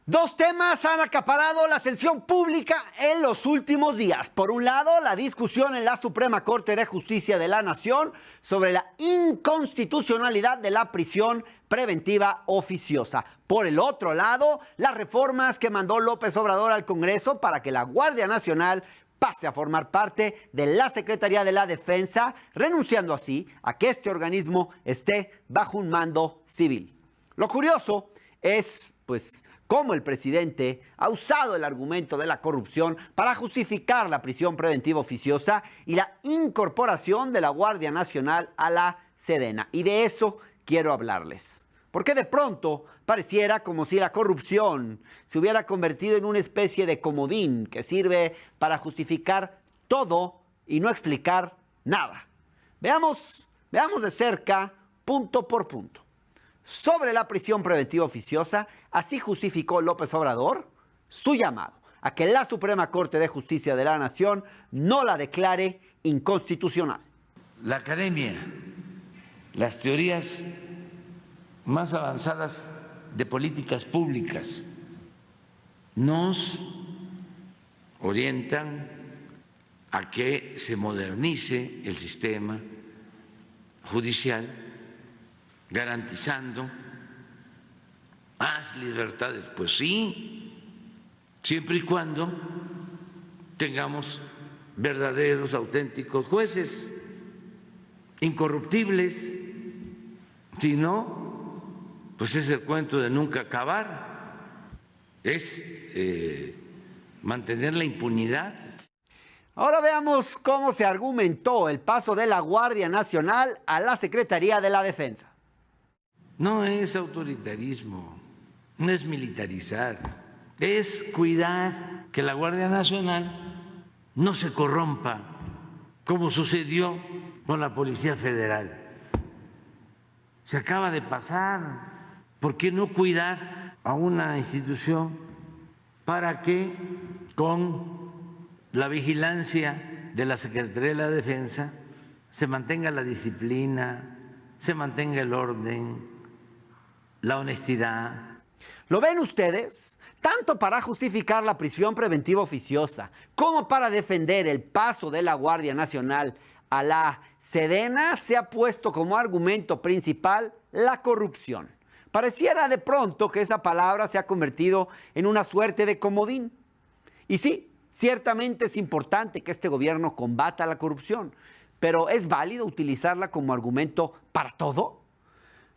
Dos temas han acaparado la atención pública en los últimos días. Por un lado, la discusión en la Suprema Corte de Justicia de la Nación sobre la inconstitucionalidad de la prisión preventiva oficiosa. Por el otro lado, las reformas que mandó López Obrador al Congreso para que la Guardia Nacional pase a formar parte de la Secretaría de la Defensa, renunciando así a que este organismo esté bajo un mando civil. Lo curioso es, cómo el presidente ha usado el argumento de la corrupción para justificar la prisión preventiva oficiosa y la incorporación de la Guardia Nacional a la Sedena. Y de eso quiero hablarles. Porque de pronto pareciera como si la corrupción se hubiera convertido en una especie de comodín que sirve para justificar todo y no explicar nada. Veamos de cerca, punto por punto. Sobre la prisión preventiva oficiosa, así justificó López Obrador su llamado a que la Suprema Corte de Justicia de la Nación no la declare inconstitucional. La academia, las teorías más avanzadas de políticas públicas nos orientan a que se modernice el sistema judicial, garantizando más libertades. Pues sí, siempre y cuando tengamos verdaderos, auténticos jueces, incorruptibles. Si no, pues es el cuento de nunca acabar, es mantener la impunidad. Ahora veamos cómo se argumentó el paso de la Guardia Nacional a la Secretaría de la Defensa. No es autoritarismo, no es militarizar, es cuidar que la Guardia Nacional no se corrompa, como sucedió con la Policía Federal. Se acaba de pasar. ¿Por qué no cuidar a una institución para que con la vigilancia de la Secretaría de la Defensa se mantenga la disciplina, se mantenga el orden, la honestidad? ¿Lo ven ustedes? Tanto para justificar la prisión preventiva oficiosa como para defender el paso de la Guardia Nacional a la Sedena se ha puesto como argumento principal la corrupción. Pareciera de pronto que esa palabra se ha convertido en una suerte de comodín. Y sí, ciertamente es importante que este gobierno combata la corrupción, pero ¿es válido utilizarla como argumento para todo?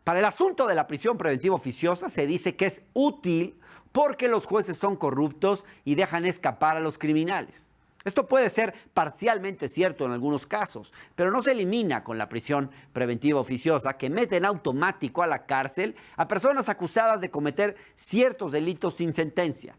Para el asunto de la prisión preventiva oficiosa se dice que es útil porque los jueces son corruptos y dejan escapar a los criminales. Esto puede ser parcialmente cierto en algunos casos, pero no se elimina con la prisión preventiva oficiosa, que mete en automático a la cárcel a personas acusadas de cometer ciertos delitos sin sentencia.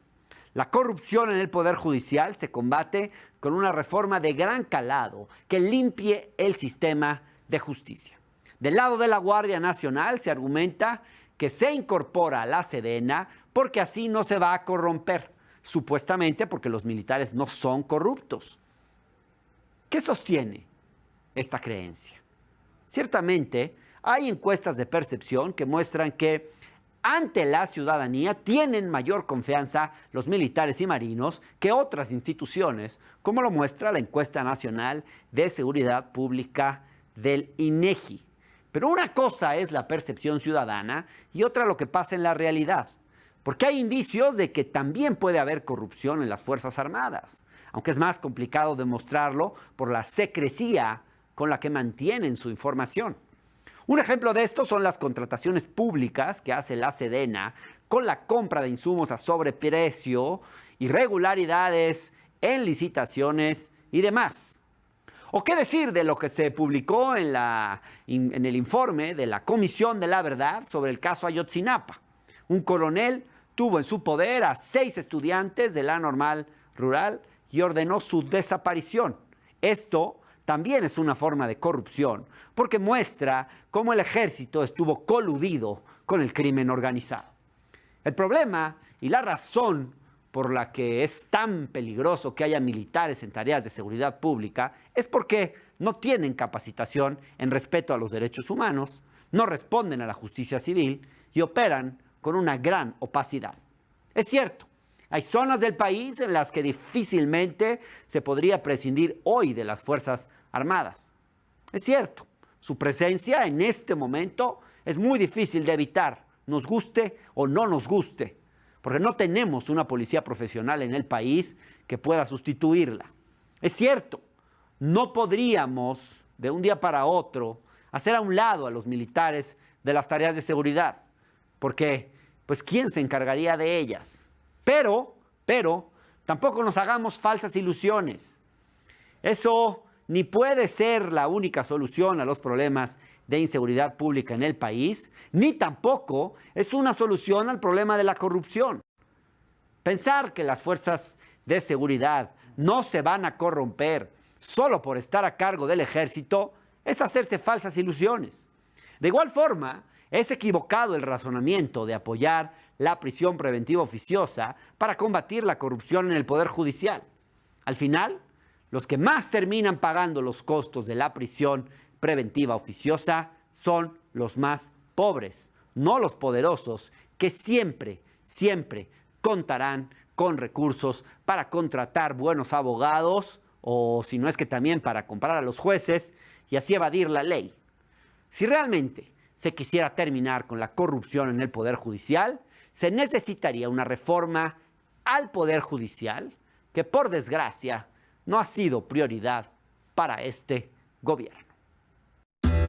La corrupción en el Poder Judicial se combate con una reforma de gran calado que limpie el sistema de justicia. Del lado de la Guardia Nacional se argumenta que se incorpora a la Sedena porque así no se va a corromper, supuestamente porque los militares no son corruptos. ¿Qué sostiene esta creencia? Ciertamente, hay encuestas de percepción que muestran que ante la ciudadanía tienen mayor confianza los militares y marinos que otras instituciones, como lo muestra la encuesta nacional de seguridad pública del INEGI. Pero una cosa es la percepción ciudadana y otra lo que pasa en la realidad. Porque hay indicios de que también puede haber corrupción en las Fuerzas Armadas, aunque es más complicado demostrarlo por la secrecía con la que mantienen su información. Un ejemplo de esto son las contrataciones públicas que hace la Sedena con la compra de insumos a sobreprecio, irregularidades en licitaciones y demás. ¿O qué decir de lo que se publicó en el informe de la Comisión de la Verdad sobre el caso Ayotzinapa? Un coronel tuvo en su poder a 6 estudiantes de la Normal Rural y ordenó su desaparición. Esto también es una forma de corrupción, porque muestra cómo el ejército estuvo coludido con el crimen organizado. El problema y la razón por la que es tan peligroso que haya militares en tareas de seguridad pública es porque no tienen capacitación en respeto a los derechos humanos, no responden a la justicia civil y operan con una gran opacidad. Es cierto, hay zonas del país en las que difícilmente se podría prescindir hoy de las Fuerzas Armadas. Es cierto, su presencia en este momento es muy difícil de evitar, nos guste o no nos guste, porque no tenemos una policía profesional en el país que pueda sustituirla. Es cierto, no podríamos de un día para otro hacer a un lado a los militares de las tareas de seguridad, porque, pues, ¿quién se encargaría de ellas? Pero, tampoco nos hagamos falsas ilusiones. Eso ni puede ser la única solución a los problemas de inseguridad pública en el país, ni tampoco es una solución al problema de la corrupción. Pensar que las fuerzas de seguridad no se van a corromper solo por estar a cargo del ejército es hacerse falsas ilusiones. De igual forma, es equivocado el razonamiento de apoyar la prisión preventiva oficiosa para combatir la corrupción en el Poder Judicial. Al final, los que más terminan pagando los costos de la prisión preventiva oficiosa son los más pobres, no los poderosos, que siempre contarán con recursos para contratar buenos abogados o, si no es que también para comprar a los jueces y así evadir la ley. Si realmente se quisiera terminar con la corrupción en el Poder Judicial, se necesitaría una reforma al Poder Judicial que, por desgracia, no ha sido prioridad para este gobierno.